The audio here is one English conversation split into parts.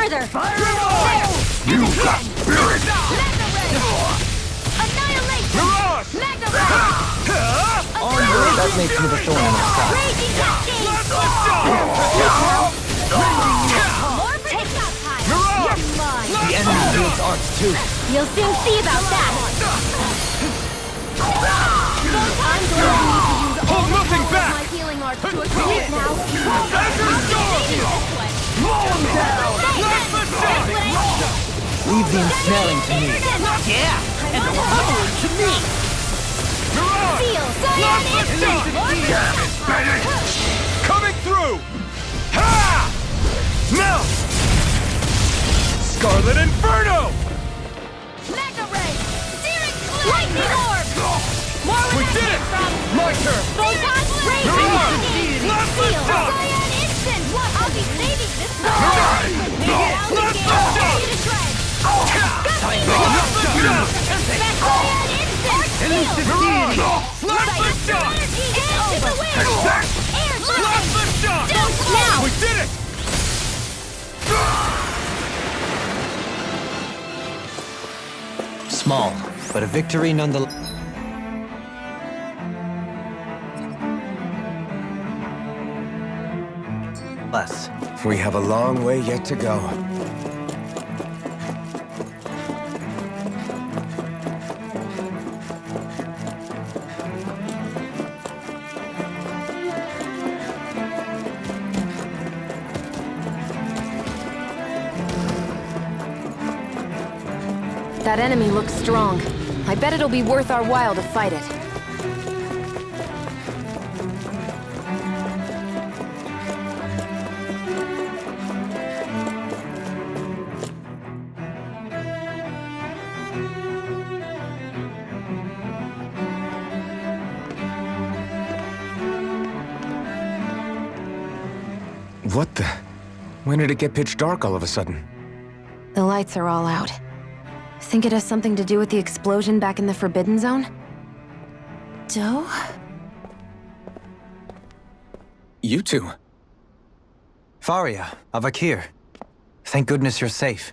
Wither! You got spirit! Annihilation! Mirage! Onward, that makes me the thorn in his side. Raging Cascade! More projectile! You're mine! The enemy wields arts too. You'll soon see about that! Sometimes we'll need to use all the nothing power back! of my healing arts to attack it now. Leave the ensnaring to me. Yeah! And the power to me! Seal! Cyan Instinct! Damn it, Bennett! Coming through! Ha! Now! Scarlet Inferno! Mega Ray! Searing Flame! Lightning Orb! More We where that did came it! from! My turn! Photon Raging Mirage! Cascade! Left Seal! the shot! Cyan Instant! I'll be saving this one! Mirage! I'll Left be the shot! ready to shred! Left the shot! Cyan Instant! Seal! Left the shot! Into the wind! Air Left the shot! Now! We did it! Small, but a victory nonetheless. We have a long way yet to go. That enemy looks strong. I bet it'll be worth our while to fight it. What the? When did it get pitch dark all of a sudden? The lights are all out. Think it has something to do with the explosion back in the Forbidden Zone? Doe? You two. Faria, Avakir. Thank goodness you're safe.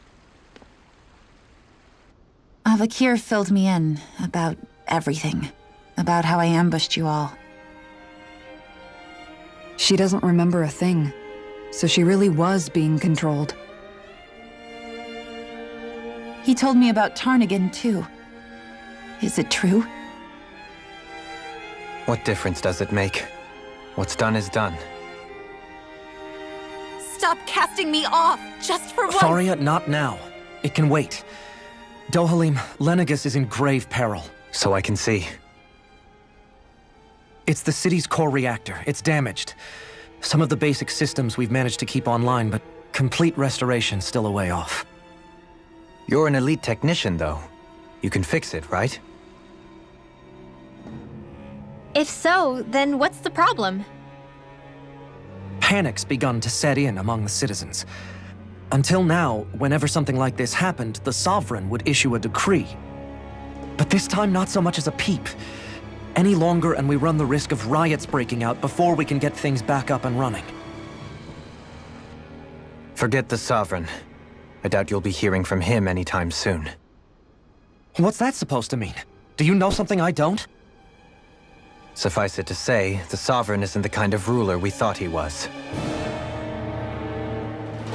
Avakir filled me in about everything. About how I ambushed you all. She doesn't remember a thing, so she really was being controlled. He told me about Tarnigan, too. Is it true? What difference does it make? What's done is done. Stop casting me off, just for once! Faria, not now. It can wait. Dohalim, Lenegus is in grave peril. So I can see. It's the city's core reactor. It's damaged. Some of the basic systems we've managed to keep online, but complete restoration's still a way off. You're an elite technician, though. You can fix it, right? If so, then what's the problem? Panic's begun to set in among the citizens. Until now, whenever something like this happened, the Sovereign would issue a decree. But this time, not so much as a peep. Any longer, and we run the risk of riots breaking out before we can get things back up and running. Forget the Sovereign. I doubt you'll be hearing from him anytime soon. What's that supposed to mean? Do you know something I don't? Suffice it to say, the Sovereign isn't the kind of ruler we thought he was.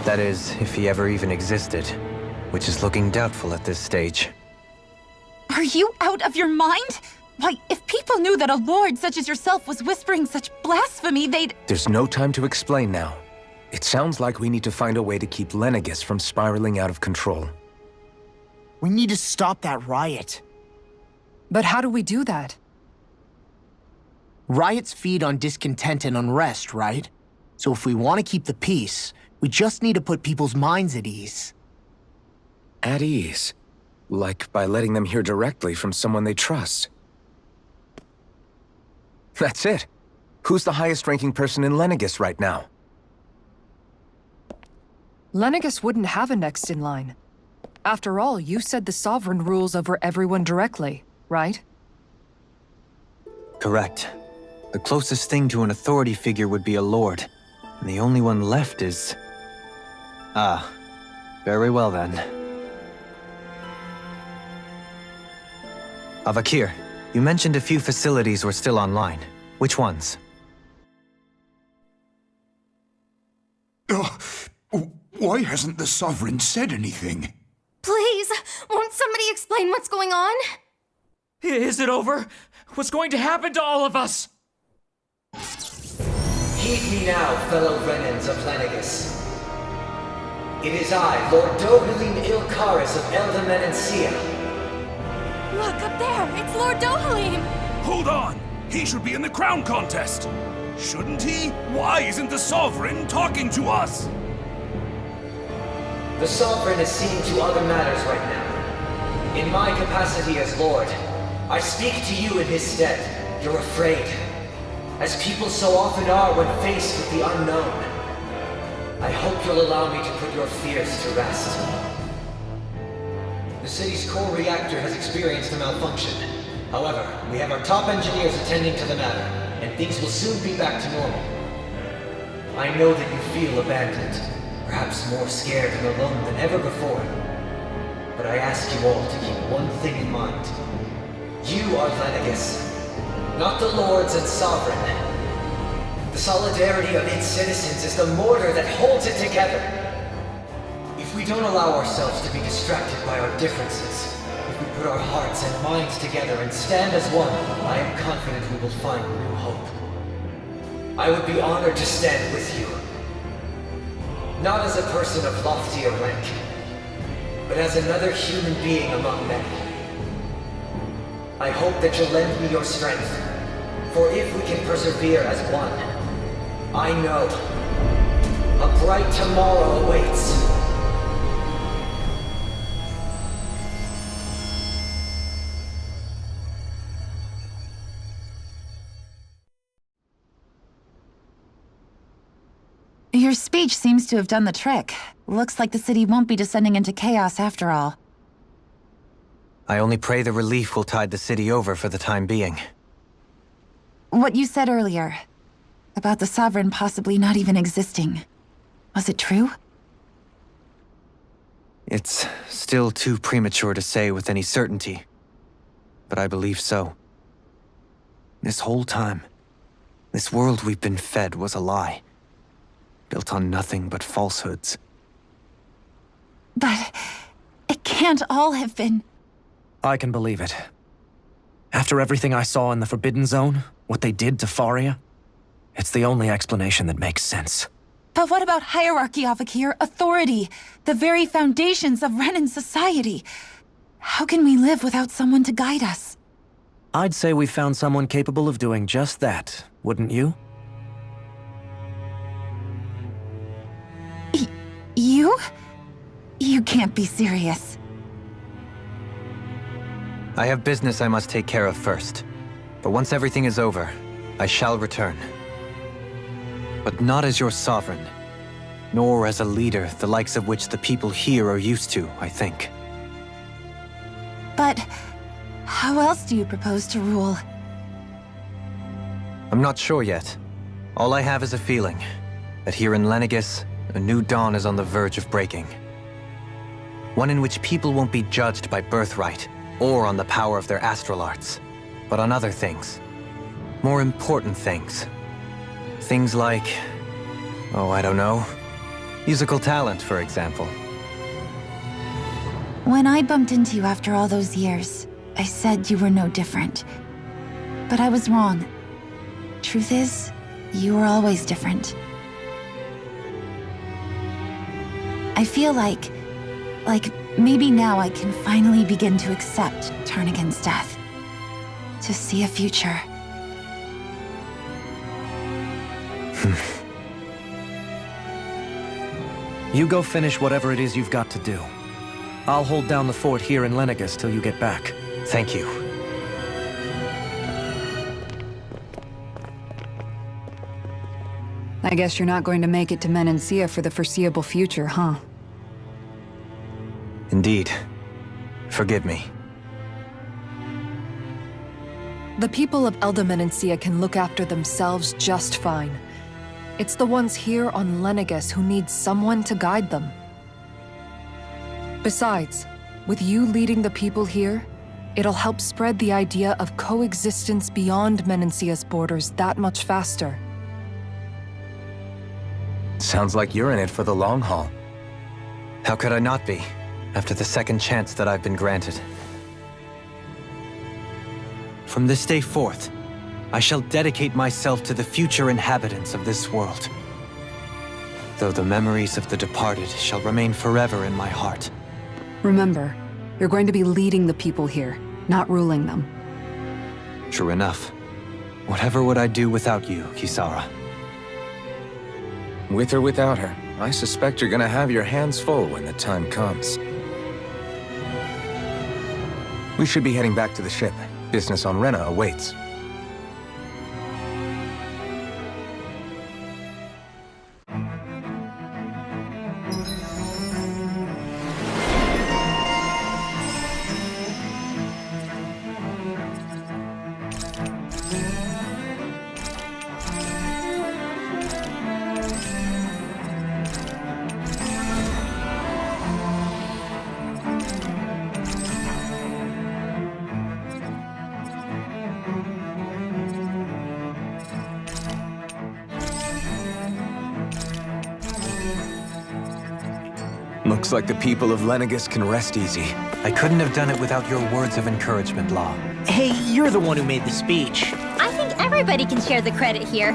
That is, if he ever even existed, which is looking doubtful at this stage. Are you out of your mind? Why, if people knew that a lord such as yourself was whispering such blasphemy, they'd— There's no time to explain now. It sounds like we need to find a way to keep Lenegus from spiraling out of control. We need to stop that riot. But how do we do that? Riots feed on discontent and unrest, right? So if we want to keep the peace, we just need to put people's minds at ease. At ease? Like by letting them hear directly from someone they trust. That's it. Who's the highest-ranking person in Lenegus right now? Lenegus wouldn't have a next in line. After all, you said the Sovereign rules over everyone directly, right? Correct. The closest thing to an authority figure would be a lord, and the only one left is... Very well then. Avakir, you mentioned a few facilities were still online. Which ones? Why hasn't the Sovereign said anything? Please, won't somebody explain what's going on? Is it over? What's going to happen to all of us? Heed me now, fellow Renans of Lenegus. It is I, Lord Dohalim Ilkaris of Elda Menancia. Look, up there! It's Lord Dohalim! Hold on! He should be in the crown contest! Shouldn't he? Why isn't the Sovereign talking to us? The Sovereign is seeing to other matters right now. In my capacity as Lord, I speak to you in his stead. You're afraid, as people so often are when faced with the unknown. I hope you'll allow me to put your fears to rest. The city's core reactor has experienced a malfunction. However, we have our top engineers attending to the matter, and things will soon be back to normal. I know that you feel abandoned, perhaps more scared and alone than ever before. But I ask you all to keep one thing in mind. You are Lenegus, not the Lords and Sovereign. The solidarity of its citizens is the mortar that holds it together. If we don't allow ourselves to be distracted by our differences, if we put our hearts and minds together and stand as one, I am confident we will find new hope. I would be honored to stand with you. Not as a person of loftier rank, but as another human being among many. I hope that you'll lend me your strength, for if we can persevere as one, I know a bright tomorrow awaits. Your speech seems to have done the trick. Looks like the city won't be descending into chaos after all. I only pray the relief will tide the city over for the time being. What you said earlier, about the Sovereign possibly not even existing, was it true? It's still too premature to say with any certainty, but I believe so. This whole time, this world we've been fed was a lie, built on nothing but falsehoods. But it can't all have been... I can believe it. After everything I saw in the Forbidden Zone, what they did to Faria, it's the only explanation that makes sense. But what about hierarchy, Avakir? Authority? The very foundations of Renan society? How can we live without someone to guide us? I'd say we found someone capable of doing just that, wouldn't you? You? You can't be serious. I have business I must take care of first. But once everything is over, I shall return. But not as your sovereign, nor as a leader the likes of which the people here are used to, I think. But how else do you propose to rule? I'm not sure yet. All I have is a feeling that here in Lenegus, a new dawn is on the verge of breaking. One in which people won't be judged by birthright or on the power of their astral arts, but on other things. More important things. Things like, oh, I don't know, musical talent, for example. When I bumped into you after all those years, I said you were no different. But I was wrong. Truth is, you were always different. I feel like maybe now I can finally begin to accept Tarnigan's death. To see a future. You go finish whatever it is you've got to do. I'll hold down the fort here in Lenegus till you get back. Thank you. I guess you're not going to make it to Menancia for the foreseeable future, huh? Indeed. Forgive me. The people of Elda Menancia can look after themselves just fine. It's the ones here on Lenegus who need someone to guide them. Besides, with you leading the people here, it'll help spread the idea of coexistence beyond Menancia's borders that much faster. Sounds like you're in it for the long haul. How could I not be, after the second chance that I've been granted? From this day forth, I shall dedicate myself to the future inhabitants of this world. Though the memories of the departed shall remain forever in my heart. Remember, you're going to be leading the people here, not ruling them. True enough. Whatever would I do without you, Kisara? With or without her, I suspect you're gonna have your hands full when the time comes. We should be heading back to the ship. Business on Rena awaits. Looks like the people of Lenegis can rest easy. I couldn't have done it without your words of encouragement, Law. Hey, you're the one who made the speech. I think everybody can share the credit here.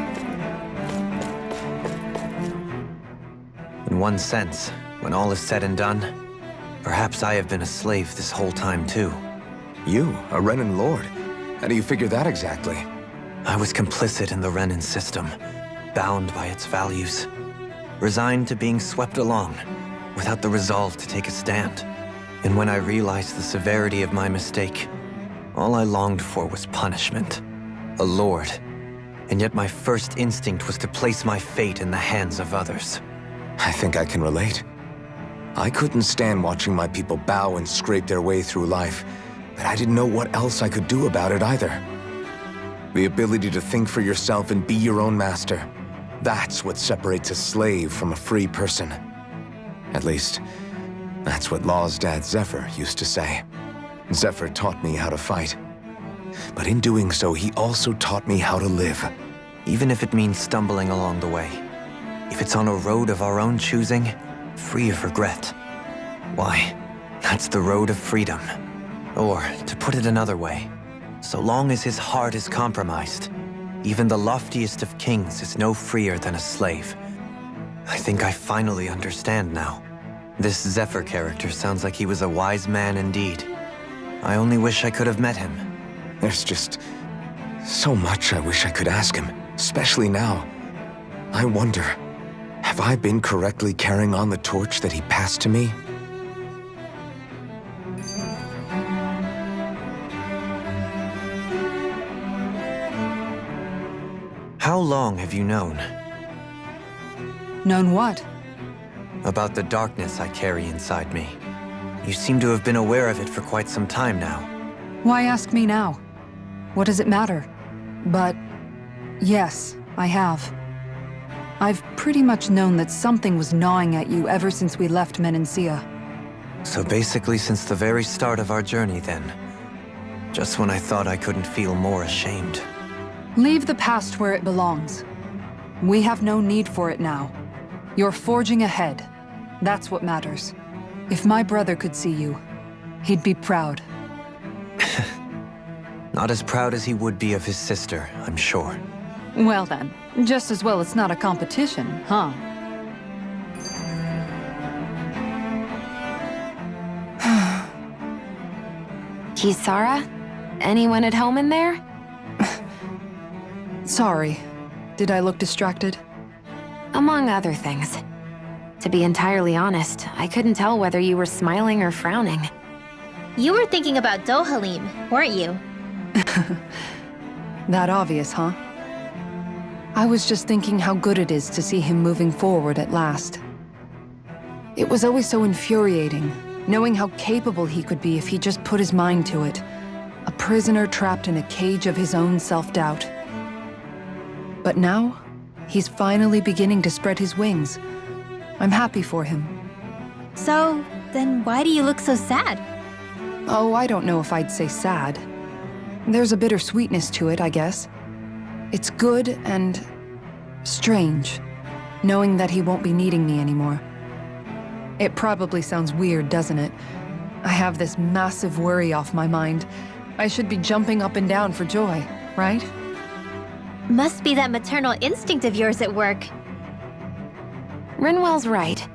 In one sense, when all is said and done, perhaps I have been a slave this whole time too. You, a Renan lord? How do you figure that exactly? I was complicit in the Renan system, bound by its values, resigned to being swept along, without the resolve to take a stand. And when I realized the severity of my mistake, all I longed for was punishment. A lord. And yet my first instinct was to place my fate in the hands of others. I think I can relate. I couldn't stand watching my people bow and scrape their way through life, but I didn't know what else I could do about it either. The ability to think for yourself and be your own master, that's what separates a slave from a free person. At least, that's what Law's dad Zephyr used to say. Zephyr taught me how to fight. But in doing so, he also taught me how to live. Even if it means stumbling along the way. If it's on a road of our own choosing, free of regret. Why, that's the road of freedom. Or, to put it another way, so long as his heart is compromised, even the loftiest of kings is no freer than a slave. I think I finally understand now. This Zephyr character sounds like he was a wise man indeed. I only wish I could have met him. There's just so much I wish I could ask him, especially now. I wonder, have I been correctly carrying on the torch that he passed to me? How long have you known? Known what? About the darkness I carry inside me. You seem to have been aware of it for quite some time now. Why ask me now? What does it matter? But yes, I have. I've pretty much known that something was gnawing at you ever since we left Menancia. So basically since the very start of our journey then. Just when I thought I couldn't feel more ashamed. Leave the past where it belongs. We have no need for it now. You're forging ahead. That's what matters. If my brother could see you, he'd be proud. Not as proud as he would be of his sister, I'm sure. Well then, just as well it's not a competition, huh? Kisara? Anyone at home in there? Sorry. Did I look distracted? Among other things. To be entirely honest, I couldn't tell whether you were smiling or frowning. You were thinking about Dohalim, weren't you? That obvious, huh? I was just thinking how good it is to see him moving forward at last. It was always so infuriating, knowing how capable he could be if he just put his mind to it. A prisoner trapped in a cage of his own self-doubt. But now, he's finally beginning to spread his wings. I'm happy for him. So, Then why do you look so sad? Oh, I don't know if I'd say sad. There's a bittersweetness to it, I guess. It's good and strange, knowing that he won't be needing me anymore. It probably sounds weird, doesn't it? I have this massive worry off my mind. I should be jumping up and down for joy, right? Must be that maternal instinct of yours at work. Rinwell's right.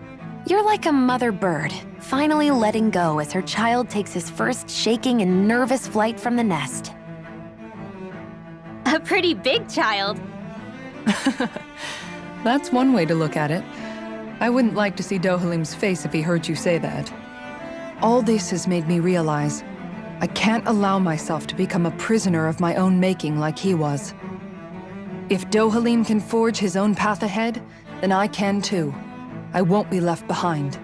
You're like a mother bird, finally letting go as her child takes his first shaking and nervous flight from the nest. A pretty big child. That's one way to look at it. I wouldn't like to see Dohalim's face if he heard you say that. All this has made me realize I can't allow myself to become a prisoner of my own making like he was. If Dohalim can forge his own path ahead, then I can too. I won't be left behind.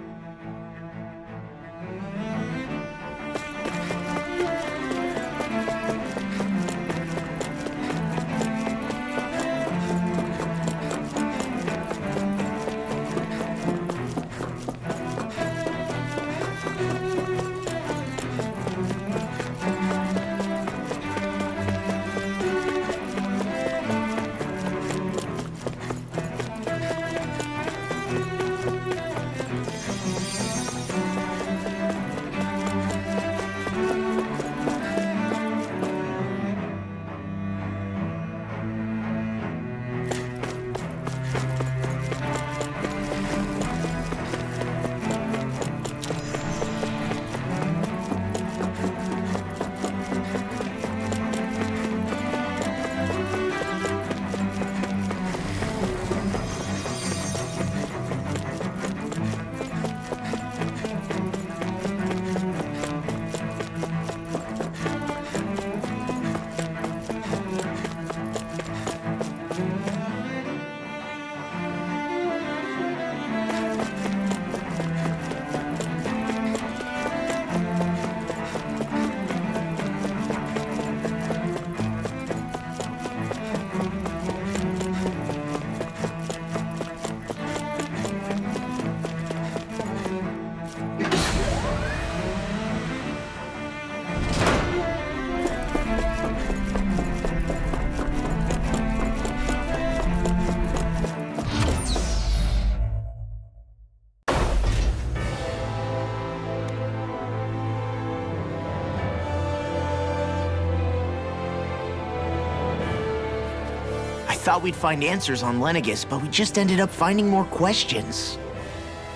Thought we'd find answers on Lenegis, but we just ended up finding more questions.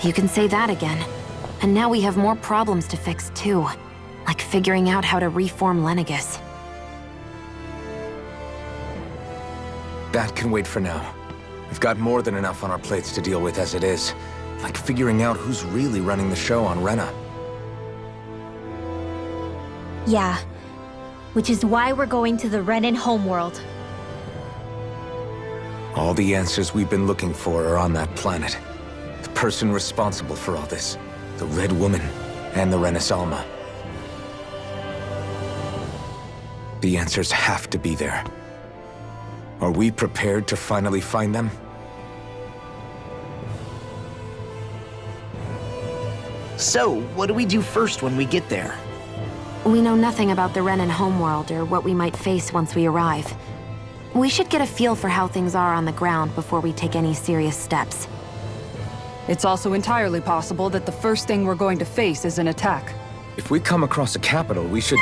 You can say that again. And now we have more problems to fix too. Like figuring out how to reform Lenegis. That can wait for now. We've got more than enough on our plates to deal with as it is. Like figuring out who's really running the show on Rena. Yeah. Which is why we're going to the Renan homeworld. All the answers we've been looking for are on that planet. The person responsible for all this. The Red Woman and the Renasalma. The answers have to be there. Are we prepared to finally find them? So, what do we do first when we get there? We know nothing about the Renan homeworld or what we might face once we arrive. We should get a feel for how things are on the ground before we take any serious steps. It's also entirely possible that the first thing we're going to face is an attack. If we come across a capital, we should...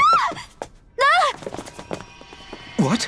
What?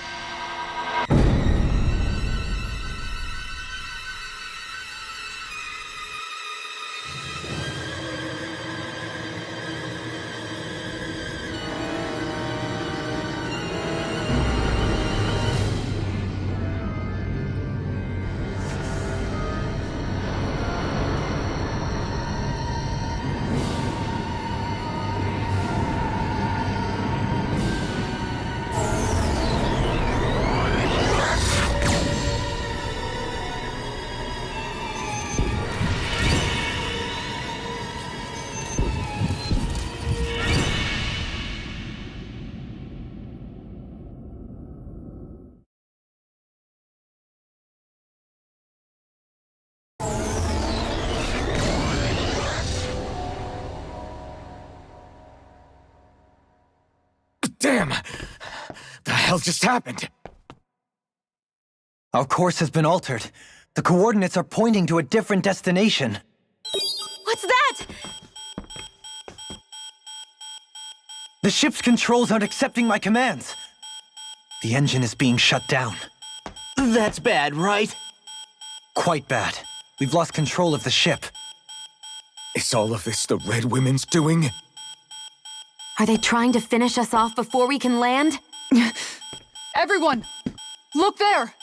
Damn! The hell just happened? Our course has been altered. The coordinates are pointing to a different destination. What's that? The ship's controls aren't accepting my commands. The engine is being shut down. That's bad, right? Quite bad. We've lost control of the ship. Is all of this the Red Women's doing? Are they trying to finish us off before we can land? Everyone! Look there!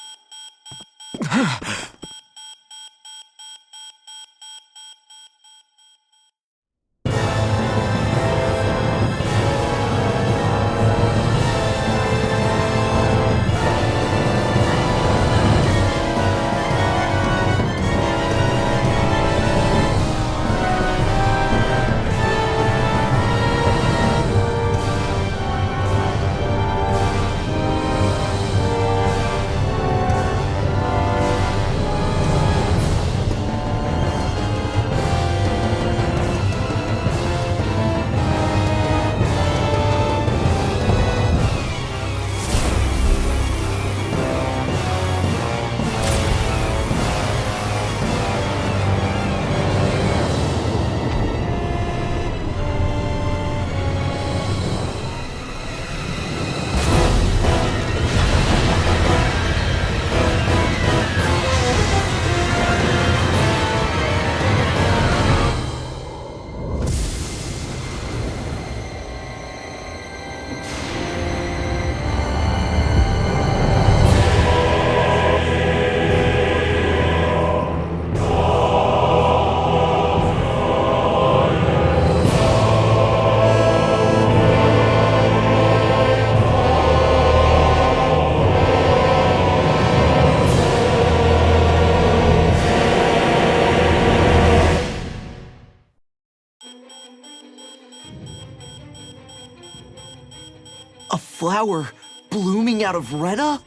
A flower blooming out of Rena?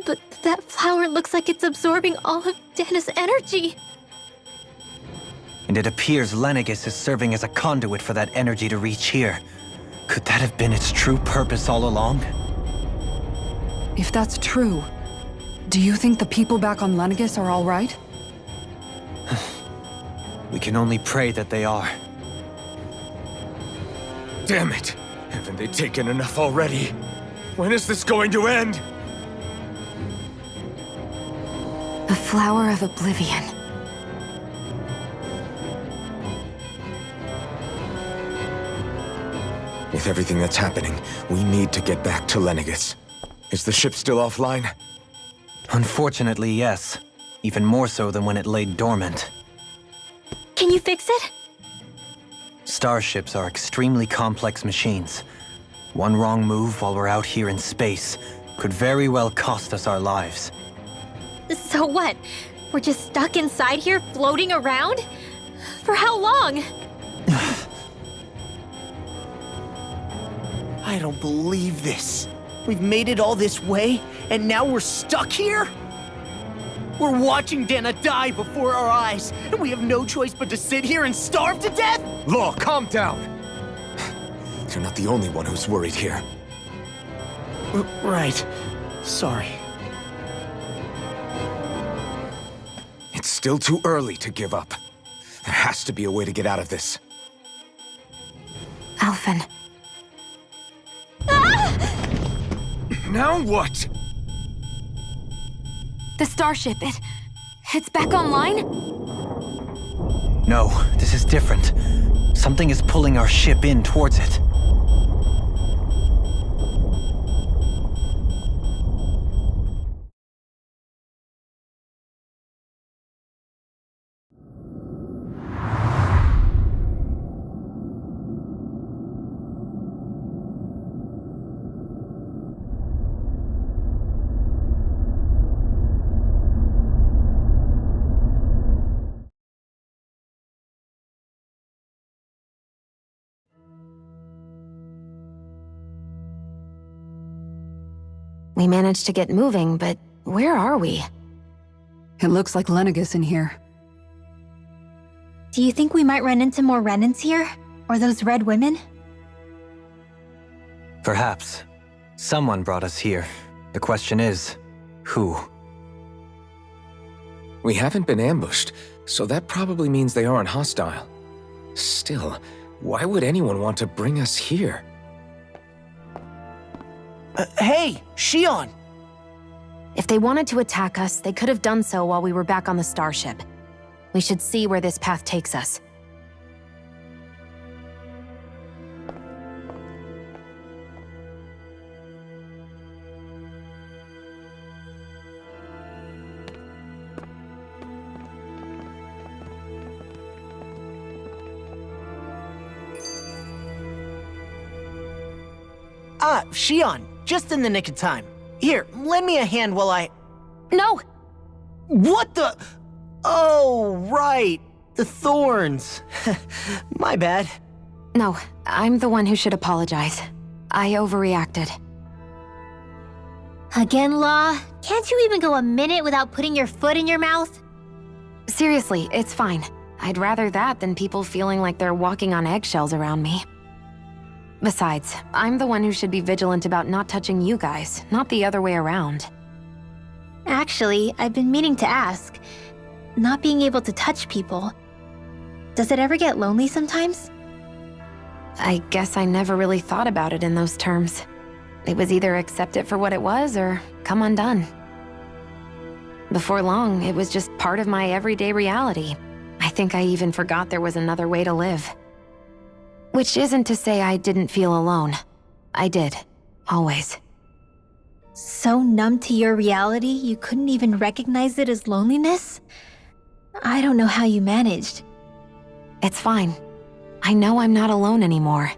But that flower looks like it's absorbing all of Dana's energy. And it appears Lenegis is serving as a conduit for that energy to reach here. Could that have been its true purpose all along? If that's true, do you think the people back on Lenegis are all right? We can only pray that they are. Damn it! Haven't they taken enough already? When is this going to end? The Flower of Oblivion. With everything that's happening, we need to get back to Lenegis. Is the ship still offline? Unfortunately, yes. Even more so than when it lay dormant. Can you fix it? Starships are extremely complex machines. One wrong move while we're out here in space could very well cost us our lives. So what? We're just stuck inside here, floating around? For how long? I don't believe this. We've made it all this way, and now we're stuck here? We're watching Dana die before our eyes, and we have no choice but to sit here and starve to death? Law, calm down! You're not the only one who's worried here. Right. Sorry. It's still too early to give up. There has to be a way to get out of this. Alphen. Now what? The starship, it's back online? No, this is different. Something is pulling our ship in towards it. We managed to get moving, but where are we? It looks like Lenegis in here. Do you think we might run into more Renans here? Or those red women? Perhaps. Someone brought us here. The question is, who? We haven't been ambushed, so that probably means they aren't hostile. Still, why would anyone want to bring us here? Hey, Shion! If they wanted to attack us, they could have done so while we were back on the starship. We should see where this path takes us. Ah, Shion, just in the nick of time. Here, lend me a hand while I... No! What the... Oh, right. The thorns. My bad. No, I'm the one who should apologize. I overreacted. Again, Law? Can't you even go a minute without putting your foot in your mouth? Seriously, it's fine. I'd rather that than people feeling like they're walking on eggshells around me. Besides, I'm the one who should be vigilant about not touching you guys, not the other way around. Actually, I've been meaning to ask. Not being able to touch people, does it ever get lonely sometimes? I guess I never really thought about it in those terms. It was either accept it for what it was or come undone. Before long, it was just part of my everyday reality. I think I even forgot there was another way to live. Which isn't to say I didn't feel alone. I did. Always. So numb to your reality, you couldn't even recognize it as loneliness? I don't know how you managed. It's fine. I know I'm not alone anymore.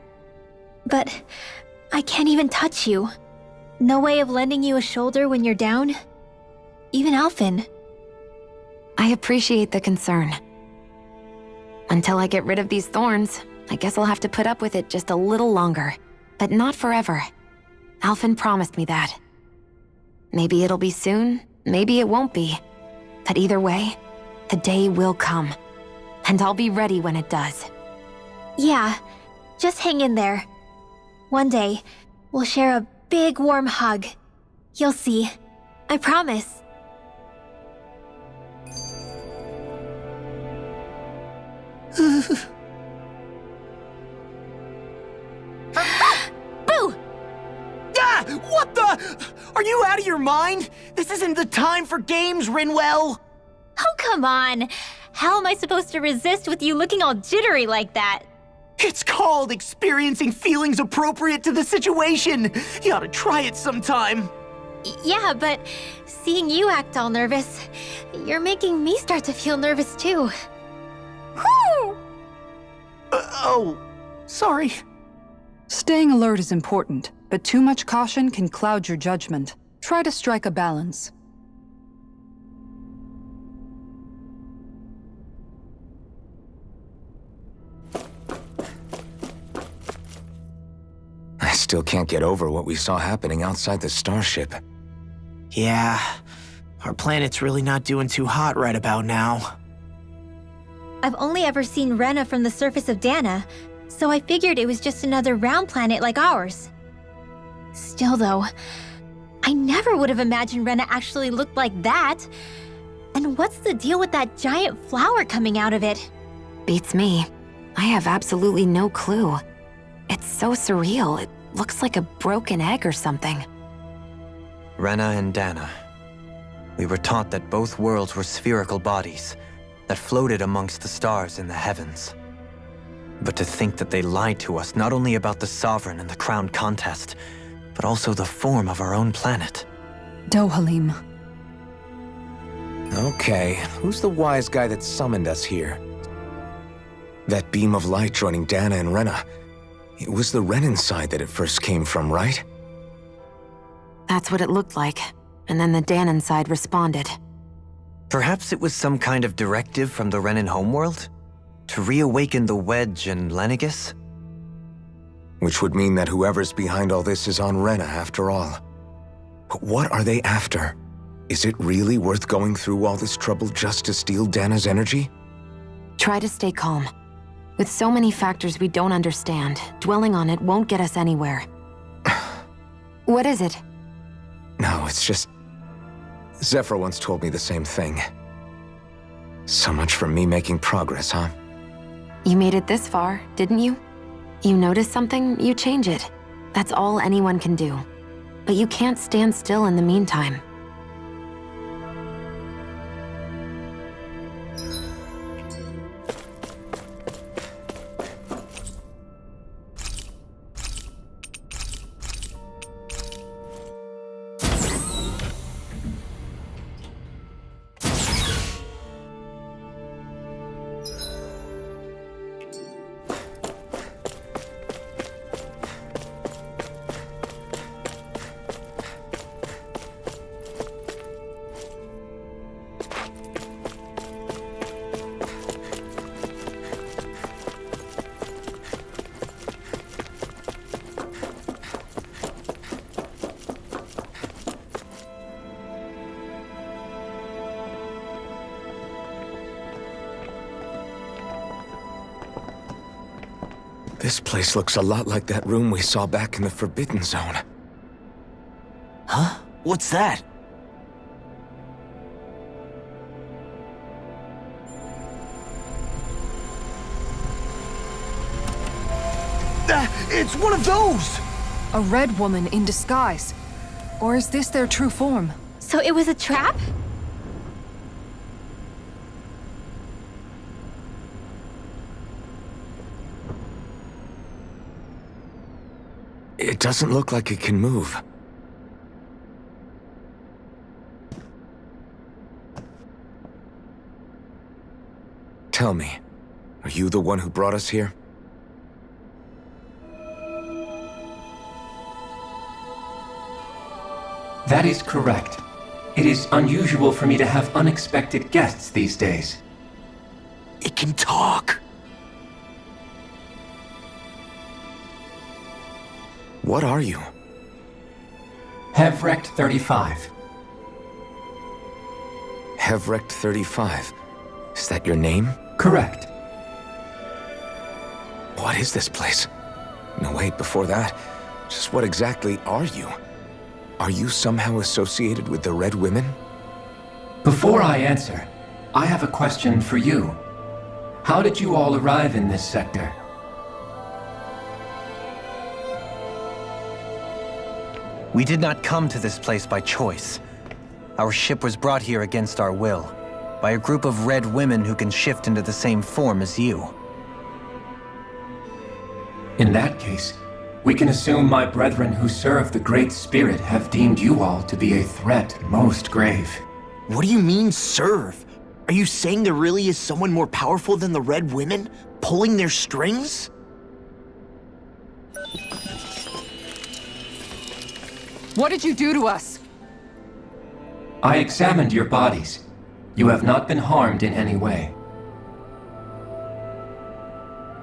But I can't even touch you. No way of lending you a shoulder when you're down? Even Alphen. I appreciate the concern. Until I get rid of these thorns, I guess I'll have to put up with it just a little longer. But not forever. Alphen promised me that. Maybe it'll be soon, maybe it won't be. But either way, the day will come. And I'll be ready when it does. Yeah, just hang in there. One day, we'll share a big warm hug. You'll see. I promise. Boo! Ah! What the? Are you out of your mind? This isn't the time for games, Rinwell! Oh, come on. How am I supposed to resist with you looking all jittery like that? It's called experiencing feelings appropriate to the situation. You ought to try it sometime. Yeah, but seeing you act all nervous, you're making me start to feel nervous too. Whew! Oh, sorry. Staying alert is important, but too much caution can cloud your judgment. Try to strike a balance. I still can't get over what we saw happening outside the starship. Yeah, our planet's really not doing too hot right about now. I've only ever seen Rena from the surface of Dana, so I figured it was just another round planet like ours. Still though, I never would have imagined Rena actually looked like that. And what's the deal with that giant flower coming out of it? Beats me. I have absolutely no clue. It's so surreal. It looks like a broken egg or something. Rena and Dana. We were taught that both worlds were spherical bodies that floated amongst the stars in the heavens. But to think that they lied to us not only about the Sovereign and the Crown contest, but also the form of our own planet. Dohalim. Okay, who's the wise guy that summoned us here? That beam of light joining Dana and Rena. It was the Renan side that it first came from, right? That's what it looked like. And then the Danon side responded. Perhaps it was some kind of directive from the Renan homeworld? To reawaken the Wedge and Lenegis? Which would mean that whoever's behind all this is on Rena after all. But what are they after? Is it really worth going through all this trouble just to steal Dana's energy? Try to stay calm. With so many factors we don't understand, dwelling on it won't get us anywhere. What is it? No, it's just... Zephyr once told me the same thing. So much for me making progress, huh? You made it this far, didn't you? You notice something, you change it. That's all anyone can do. But you can't stand still in the meantime. This place looks a lot like that room we saw back in the Forbidden Zone. Huh? What's that? It's one of those! A red woman in disguise. Or is this their true form? So it was a trap? It doesn't look like it can move. Tell me, are you the one who brought us here? That is correct. It is unusual for me to have unexpected guests these days. It can talk! What are you? Hevrect 35. Hevrect 35. Is that your name? Correct. What is this place? No, wait, before that, just what exactly are you? Are you somehow associated with the Red Women? Before I answer, I have a question for you. How did you all arrive in this sector? We did not come to this place by choice. Our ship was brought here against our will, by a group of red women who can shift into the same form as you. In that case, we can assume my brethren who serve the Great Spirit have deemed you all to be a threat most grave. What do you mean, serve? Are you saying there really is someone more powerful than the Red Women, pulling their strings? What did you do to us? I examined your bodies. You have not been harmed in any way.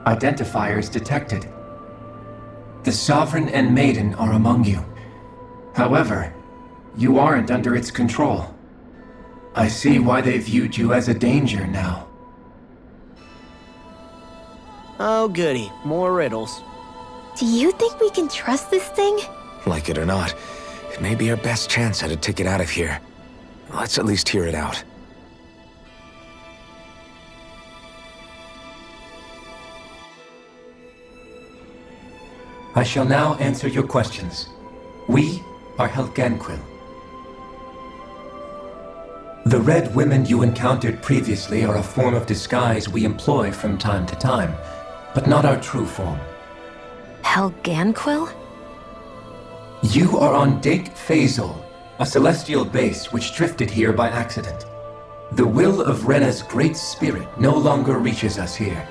Identifiers detected. The Sovereign and Maiden are among you. However, you aren't under its control. I see why they viewed you as a danger now. Oh goody, more riddles. Do you think we can trust this thing? Like it or not, it may be our best chance at a ticket out of here. Let's at least hear it out. I shall now answer your questions. We are Helganquil. The red women you encountered previously are a form of disguise we employ from time to time, but not our true form. Helganquil? You are on Dake Phasol, a celestial base which drifted here by accident. The will of Rena's great spirit no longer reaches us here.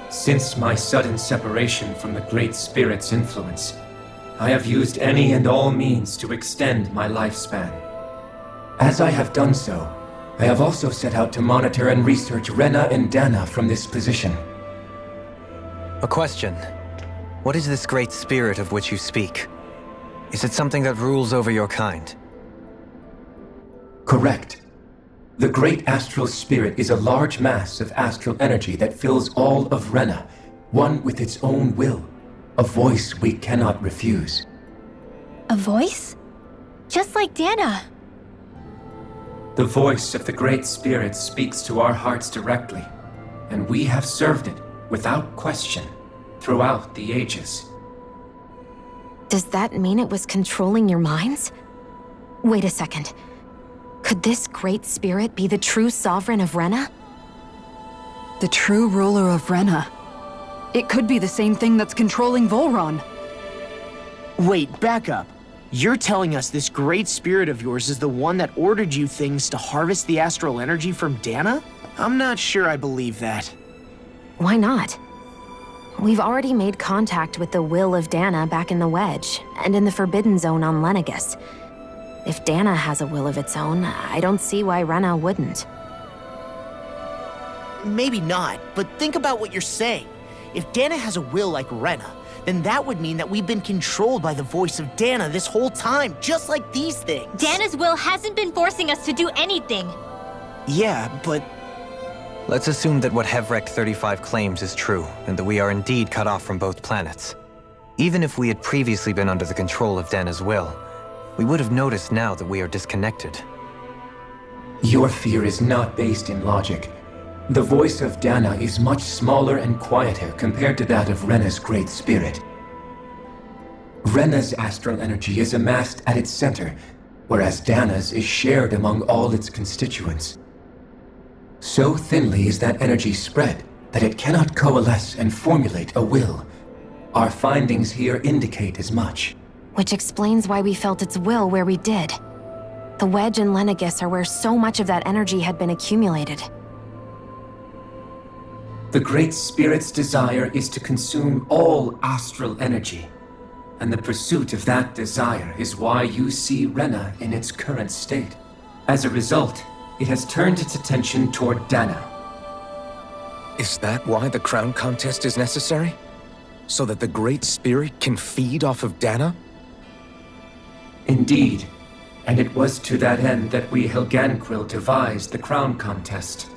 Since my sudden separation from the Great Spirit's influence, I have used any and all means to extend my lifespan. As I have done so, I have also set out to monitor and research Rena and Dana from this position. A question. What is this great spirit of which you speak? Is it something that rules over your kind? Correct. The Great Astral Spirit is a large mass of astral energy that fills all of Rena, one with its own will, a voice we cannot refuse. A voice? Just like Dana. The voice of the Great Spirit speaks to our hearts directly, and we have served it without question throughout the ages. Does that mean it was controlling your minds? Wait a second. Could this Great Spirit be the true sovereign of Rena? The true ruler of Rena. It could be the same thing that's controlling Volron. Wait, back up. You're telling us this great spirit of yours is the one that ordered you things to harvest the astral energy from Dana? I'm not sure I believe that. Why not? We've already made contact with the will of Dana back in the Wedge, and in the Forbidden Zone on Lenegus. If Dana has a will of its own, I don't see why Rena wouldn't. Maybe not, but think about what you're saying. If Dana has a will like Rena, then that would mean that we've been controlled by the voice of Dana this whole time, just like these things. Dana's will hasn't been forcing us to do anything. Yeah, but Let's assume that what Hevrek 35 claims is true, and that we are indeed cut off from both planets. Even if we had previously been under the control of Dana's will, we would have noticed now that we are disconnected. Your fear is not based in logic. The voice of Dana is much smaller and quieter compared to that of Rena's Great Spirit. Rena's astral energy is amassed at its center, whereas Dana's is shared among all its constituents. So thinly is that energy spread that it cannot coalesce and formulate a will. Our findings here indicate as much. Which explains why we felt its will where we did. The Wedge and Lenegus are where so much of that energy had been accumulated. The Great Spirit's desire is to consume all astral energy, and the pursuit of that desire is why you see Rena in its current state. As a result, it has turned its attention toward Dana. Is that why the crown contest is necessary? So that the Great Spirit can feed off of Dana? Indeed, and it was to that end that we Helganquil devised the crown contest.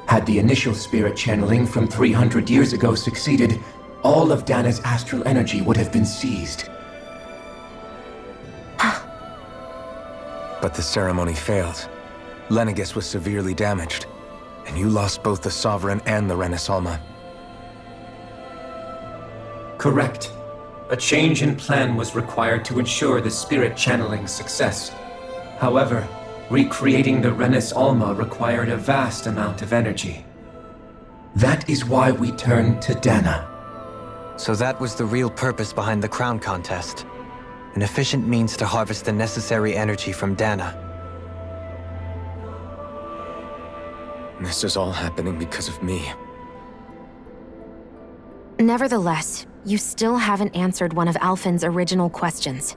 Had the initial spirit channeling from 300 years ago succeeded, all of Dana's astral energy would have been seized. But the ceremony failed. Lenegus was severely damaged, and you lost both the Sovereign and the Renasalma. Correct. A change in plan was required to ensure the spirit channeling's success. However, recreating the Renis Alma required a vast amount of energy. That is why we turned to Dana. So that was the real purpose behind the crown contest. An efficient means to harvest the necessary energy from Dana. This is all happening because of me. Nevertheless, you still haven't answered one of Alphen's original questions.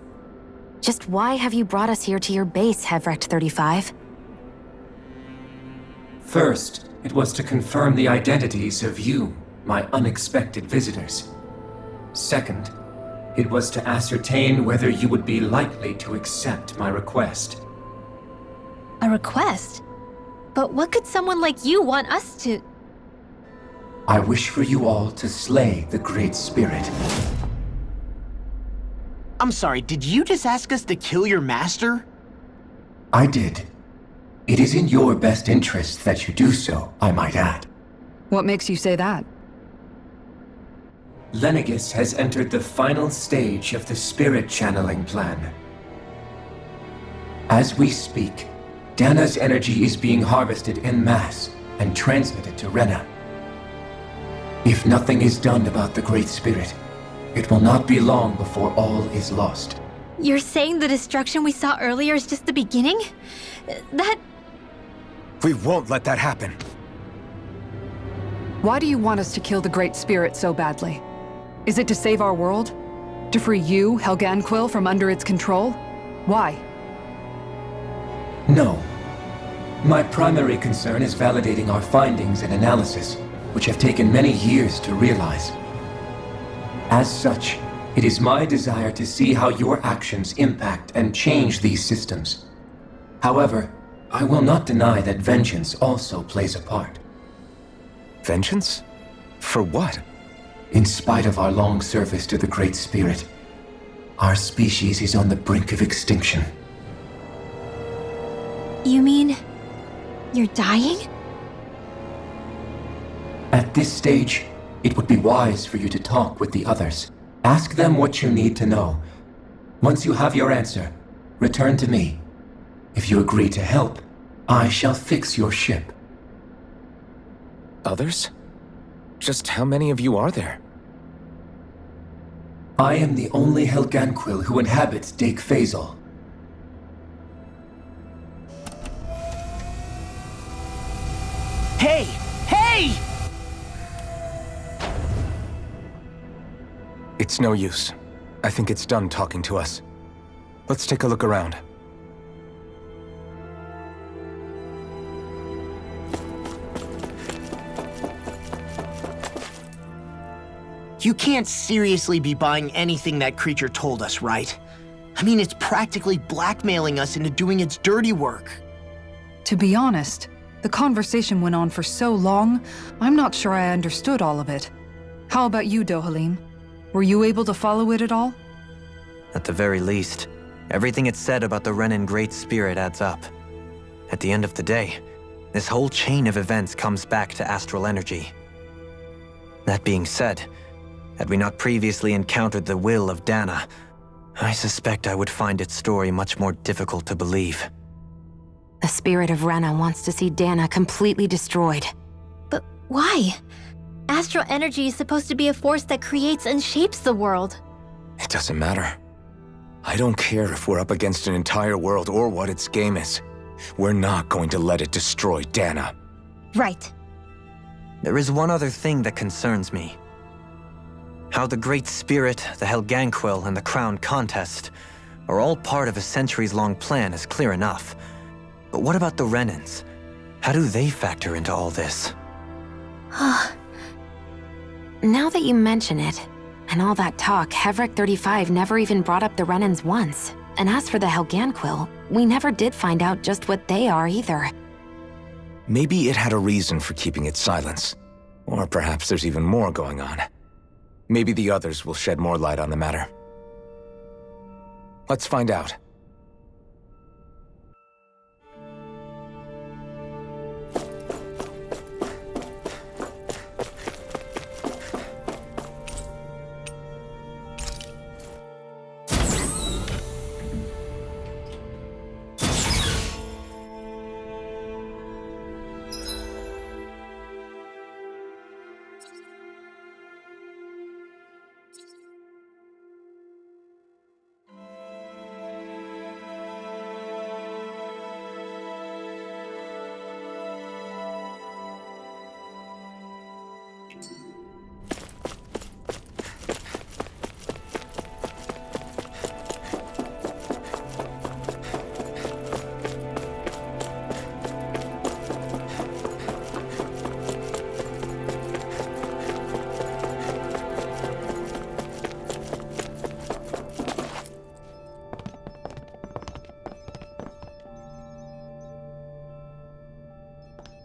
Just why have you brought us here to your base, Hevrek 35? First, it was to confirm the identities of you, my unexpected visitors. Second, it was to ascertain whether you would be likely to accept my request. A request? But what could someone like you want us to... I wish for you all to slay the Great Spirit. I'm sorry, did you just ask us to kill your master? I did. It is in your best interest that you do so, I might add. What makes you say that? Lenegus has entered the final stage of the spirit channeling plan. As we speak, Dana's energy is being harvested en masse and transmitted to Rena. If nothing is done about the Great Spirit, it will not be long before all is lost. You're saying the destruction we saw earlier is just the beginning? That... We won't let that happen. Why do you want us to kill the Great Spirit so badly? Is it to save our world? To free you, Helganquil, from under its control? Why? No. My primary concern is validating our findings and analysis, which have taken many years to realize. As such, it is my desire to see how your actions impact and change these systems. However, I will not deny that vengeance also plays a part. Vengeance? For what? In spite of our long service to the Great Spirit, Our species is on the brink of extinction. You mean you're dying? At this stage, it would be wise for you to talk with the others. Ask them what you need to know. Once you have your answer, return to me. If you agree to help, I shall fix your ship. Others? Just how many of you are there? I am the only Helganquil who inhabits Dake Faisal. Hey! Hey! It's no use. I think it's done talking to us. Let's take a look around. You can't seriously be buying anything that creature told us, right? I mean, it's practically blackmailing us into doing its dirty work. To be honest, the conversation went on for so long, I'm not sure I understood all of it. How about you, Dohalim? Were you able to follow it at all? At the very least, everything it said about the Renan Great Spirit adds up. At the end of the day, this whole chain of events comes back to astral energy. That being said, had we not previously encountered the will of Dana, I suspect I would find its story much more difficult to believe. The spirit of Rena wants to see Dana completely destroyed. But why? Astral energy is supposed to be a force that creates and shapes the world. It doesn't matter. I don't care if we're up against an entire world or what its game is. We're not going to let it destroy Dana. Right. There is one other thing that concerns me. How the Great Spirit, the Helganquil, and the Crown Contest are all part of a centuries-long plan is clear enough. But what about the Renans? How do they factor into all this? Now that you mention it, and all that talk, Hevric 35 never even brought up the Renans once. And as for the Helganquil, we never did find out just what they are either. Maybe it had a reason for keeping its silence. Or perhaps there's even more going on. Maybe the others will shed more light on the matter. Let's find out.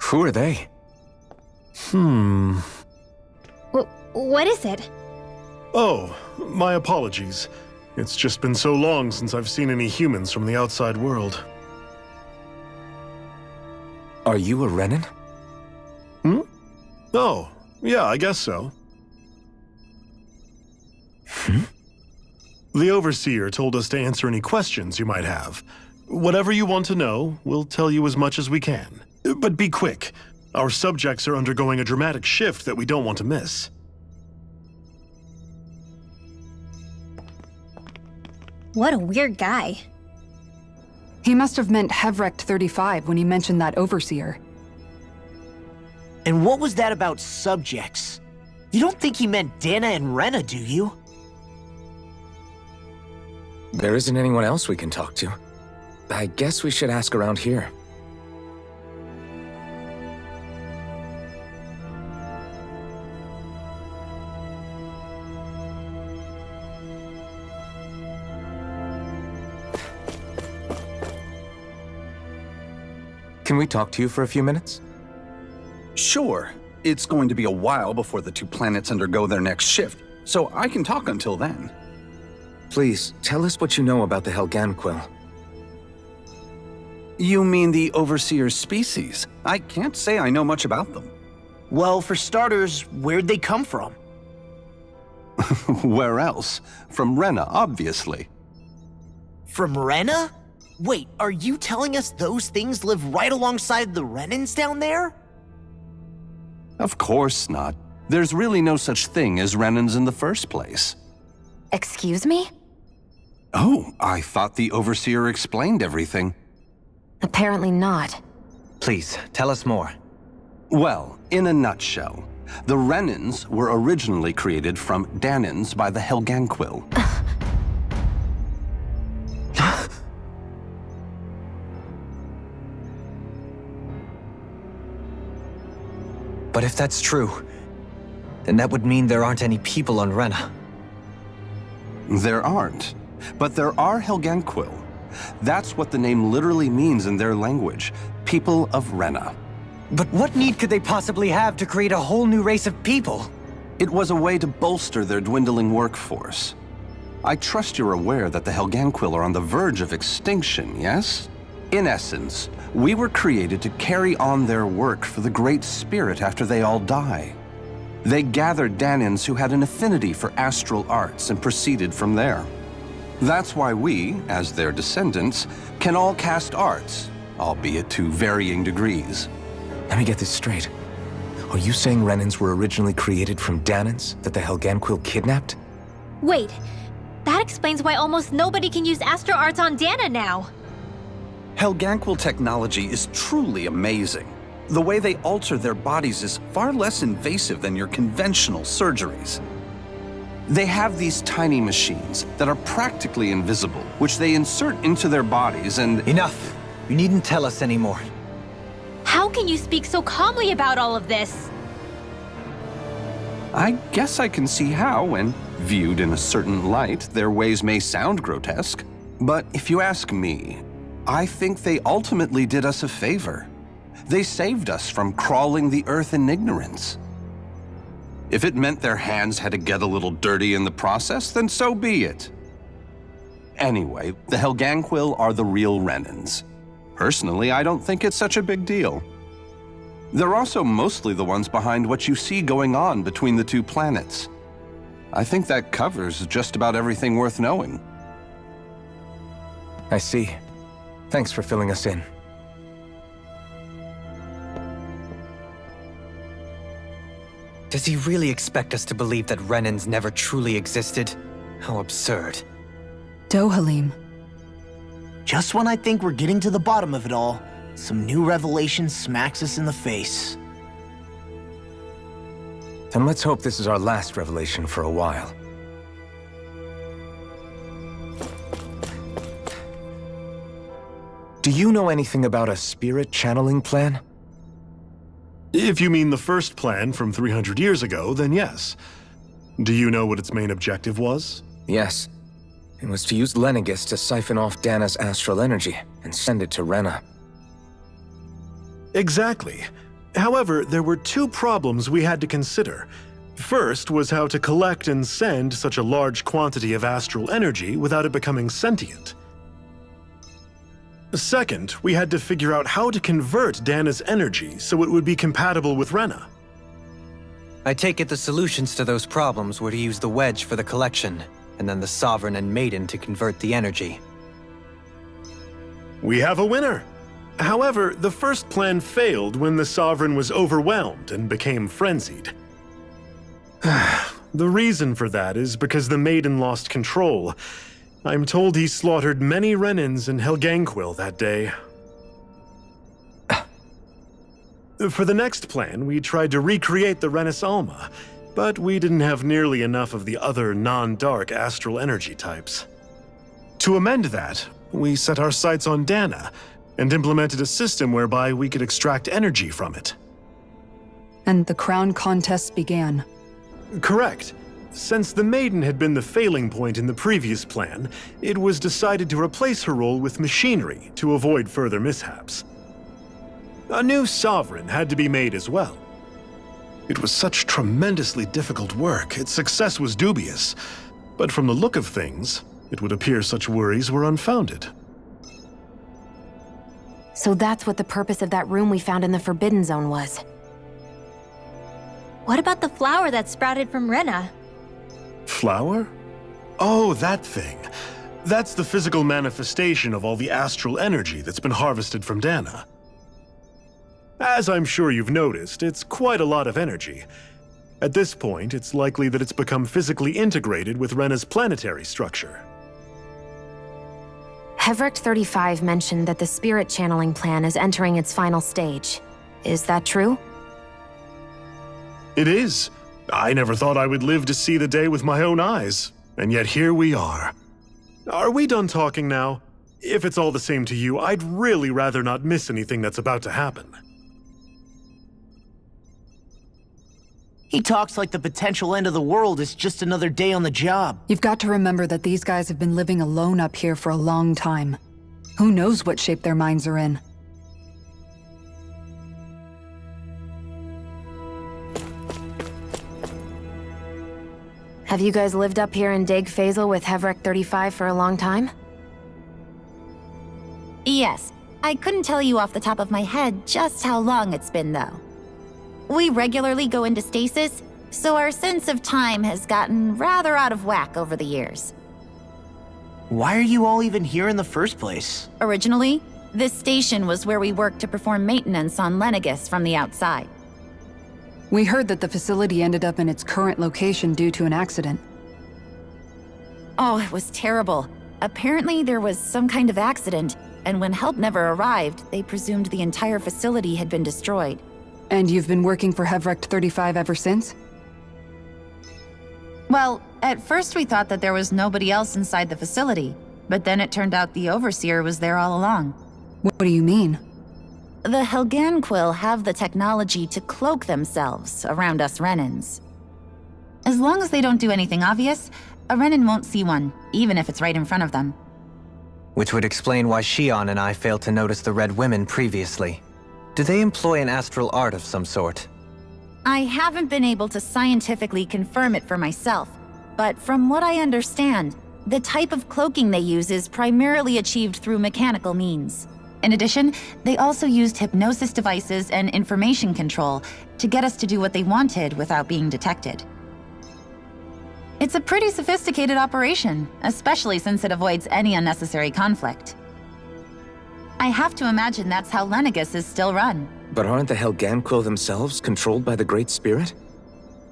Who are they? What is it? Oh, my apologies. It's just been so long since I've seen any humans from the outside world. Are you a Renan? Oh, yeah, I guess so. The Overseer told us to answer any questions you might have. Whatever you want to know, we'll tell you as much as we can. But be quick. Our subjects are undergoing a dramatic shift that we don't want to miss. What a weird guy. He must have meant Hevric 35 when he mentioned that Overseer. And what was that about subjects? You don't think he meant Dana and Rena, do you? There isn't anyone else we can talk to. I guess we should ask around here. Can we talk to you for a few minutes? Sure. It's going to be a while before the two planets undergo their next shift, so I can talk until then. Please, tell us what you know about the Helganquil. You mean the Overseer species? I can't say I know much about them. Well, for starters, where'd they come from? Where else? From Rena, obviously. From Rena? Wait, are you telling us those things live right alongside the Renans down there? Of course not. There's really no such thing as Renans in the first place. Excuse me? Oh, I thought the Overseer explained everything. Apparently not. Please, tell us more. Well, in a nutshell, the Renans were originally created from Danans by the Helganquil. But if that's true, then that would mean there aren't any people on Rena. There aren't, but there are Helganquil. That's what the name literally means in their language, people of Rena. But what need could they possibly have to create a whole new race of people? It was a way to bolster their dwindling workforce. I trust you're aware that the Helganquil are on the verge of extinction, yes? In essence, we were created to carry on their work for the Great Spirit after they all die. They gathered Danans who had an affinity for astral arts and proceeded from there. That's why we, as their descendants, can all cast arts, albeit to varying degrees. Let me get this straight. Are you saying Renans were originally created from Danans that the Helganquil kidnapped? Wait, that explains why almost nobody can use astral arts on Dana now. Helganquil technology is truly amazing. The way they alter their bodies is far less invasive than your conventional surgeries. They have these tiny machines that are practically invisible, which they insert into their bodies and— Enough! You needn't tell us anymore. How can you speak so calmly about all of this? I guess I can see how, when viewed in a certain light, their ways may sound grotesque. But if you ask me, I think they ultimately did us a favor. They saved us from crawling the earth in ignorance. If it meant their hands had to get a little dirty in the process, then so be it. Anyway, the Helganquil are the real Renans. Personally, I don't think it's such a big deal. They're also mostly the ones behind what you see going on between the two planets. I think that covers just about everything worth knowing. I see. Thanks for filling us in. Does he really expect us to believe that Renans never truly existed? How absurd. Dohalim. Just when I think we're getting to the bottom of it all, some new revelation smacks us in the face. Then let's hope this is our last revelation for a while. Do you know anything about a spirit channeling plan? If you mean the first plan from 300 years ago, then yes. Do you know what its main objective was? Yes. It was to use Lenegis to siphon off Dana's astral energy and send it to Rena. Exactly. However, there were two problems we had to consider. First was how to collect and send such a large quantity of astral energy without it becoming sentient. Second, we had to figure out how to convert Dana's energy so it would be compatible with Rena. I take it the solutions to those problems were to use the wedge for the collection, and then the Sovereign and Maiden to convert the energy. We have a winner! However, the first plan failed when the Sovereign was overwhelmed and became frenzied. The reason for that is because the Maiden lost control. I'm told he slaughtered many Renans and Helganquil that day. For the next plan, we tried to recreate the Renis Alma, but we didn't have nearly enough of the other non-dark astral energy types. To amend that, we set our sights on Dana and implemented a system whereby we could extract energy from it. And the crown contests began. Correct. Since the Maiden had been the failing point in the previous plan, it was decided to replace her role with machinery to avoid further mishaps. A new Sovereign had to be made as well. It was such tremendously difficult work, its success was dubious. But from the look of things, It would appear such worries were unfounded. So that's what the purpose of that room we found in the Forbidden Zone was. What about the flower that sprouted from Rena? Flower? Oh, that thing. That's the physical manifestation of all the astral energy that's been harvested from Dana. As I'm sure you've noticed, it's quite a lot of energy. At this point, it's likely that it's become physically integrated with Rena's planetary structure. Hevrecht 35 mentioned that the spirit channeling plan is entering its final stage. Is that true? It is. I never thought I would live to see the day with my own eyes, and yet here we are. Are we done talking now? If it's all the same to you, I'd really rather not miss anything that's about to happen. He talks like the potential end of the world is just another day on the job. You've got to remember that these guys have been living alone up here for a long time. Who knows what shape their minds are in? Have you guys lived up here in Deg Faisal with Hevrecht 35 for a long time? Yes. I couldn't tell you off the top of my head just how long it's been, though. We regularly go into stasis, so our sense of time has gotten rather out of whack over the years. Why are you all even here in the first place? Originally, this station was where we worked to perform maintenance on Lenegis from the outside. We heard that the facility ended up in its current location due to an accident. Oh, it was terrible. Apparently there was some kind of accident, and when help never arrived, they presumed the entire facility had been destroyed. And you've been working for Hevrecht 35 ever since? Well, at first we thought that there was nobody else inside the facility, but then it turned out the Overseer was there all along. What do you mean? The Helganquil have the technology to cloak themselves around us Renans. As long as they don't do anything obvious, a Renan won't see one, even if it's right in front of them. Which would explain why Shion and I failed to notice the Red Women previously. Do they employ an astral art of some sort? I haven't been able to scientifically confirm it for myself, but from what I understand, the type of cloaking they use is primarily achieved through mechanical means. In addition, they also used hypnosis devices and information control to get us to do what they wanted without being detected. It's a pretty sophisticated operation, especially since it avoids any unnecessary conflict. I have to imagine that's how Lenegis is still run. But aren't the Helganquil themselves controlled by the Great Spirit?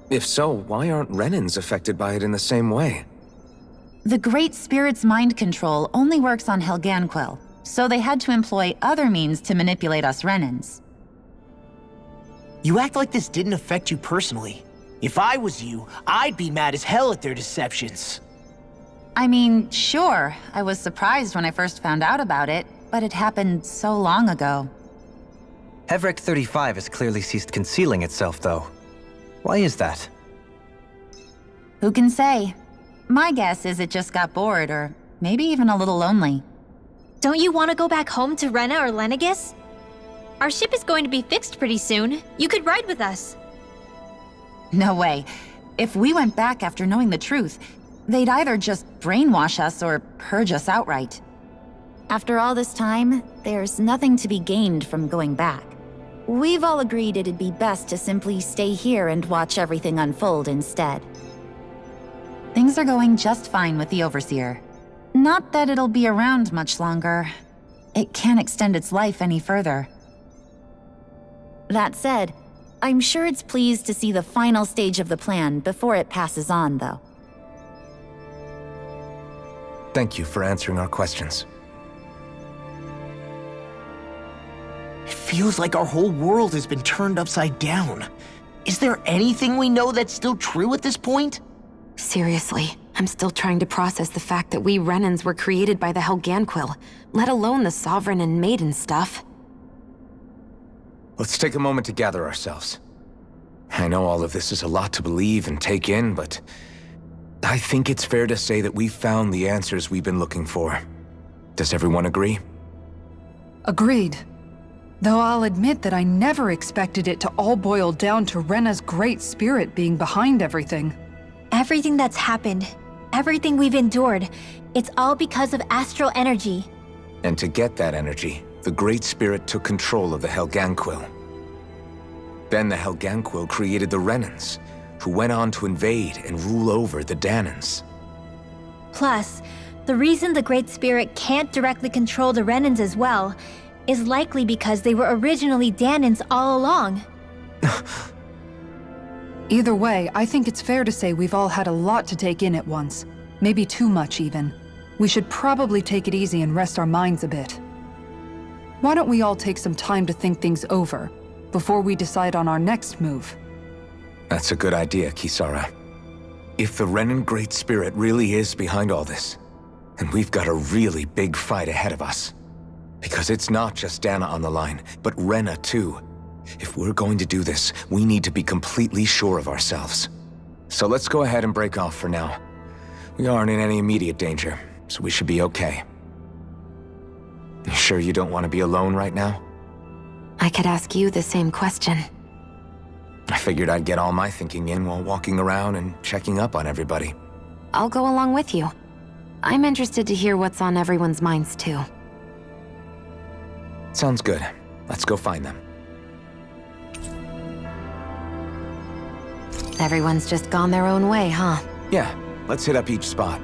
If so, why aren't Renans affected by it in the same way? The Great Spirit's mind control only works on Helganquil, so they had to employ other means to manipulate us Renans. You act like this didn't affect you personally. If I was you, I'd be mad as hell at their deceptions. I mean, sure, I was surprised when I first found out about it, but it happened so long ago. Hevrecht 35 has clearly ceased concealing itself, though. Why is that? Who can say? My guess is it just got bored, or maybe even a little lonely. Don't you want to go back home to Rena or Lenegis? Our ship is going to be fixed pretty soon. You could ride with us. No way. If we went back after knowing the truth, they'd either just brainwash us or purge us outright. After all this time, there's nothing to be gained from going back. We've all agreed it'd be best to simply stay here and watch everything unfold instead. Things are going just fine with the Overseer. Not that it'll be around much longer. It can't extend its life any further. That said, I'm sure it's pleased to see the final stage of the plan before it passes on, though. Thank you for answering our questions. It feels like our whole world has been turned upside down. Is there anything we know that's still true at this point? Seriously, I'm still trying to process the fact that we Renans were created by the Helganquil, let alone the Sovereign and Maiden stuff. Let's take a moment to gather ourselves. I know all of this is a lot to believe and take in, but I think it's fair to say that we've found the answers we've been looking for. Does everyone agree? Agreed. Though I'll admit that I never expected it to all boil down to Rena's Great Spirit being behind everything. Everything that's happened, everything we've endured, It's all because of astral energy. And to get that energy, the Great Spirit took control of the Helganquil. Then the Helganquil created the Renans, who went on to invade and rule over the Danans. Plus, the reason the Great Spirit can't directly control the Renans as well is likely because they were originally Danans all along. Either way, I think it's fair to say we've all had a lot to take in at once. Maybe too much, even. We should probably take it easy and rest our minds a bit. Why don't we all take some time to think things over, before we decide on our next move? That's a good idea, Kisara. If the Renan Great Spirit really is behind all this, then we've got a really big fight ahead of us. Because it's not just Dana on the line, but Rena too. If we're going to do this, we need to be completely sure of ourselves. So let's go ahead and break off for now. We aren't in any immediate danger, so we should be okay. You sure you don't want to be alone right now? I could ask you the same question. I figured I'd get all my thinking in while walking around and checking up on everybody. I'll go along with you. I'm interested to hear what's on everyone's minds too. Sounds good. Let's go find them. Everyone's just gone their own way, huh? Yeah, let's hit up each spot.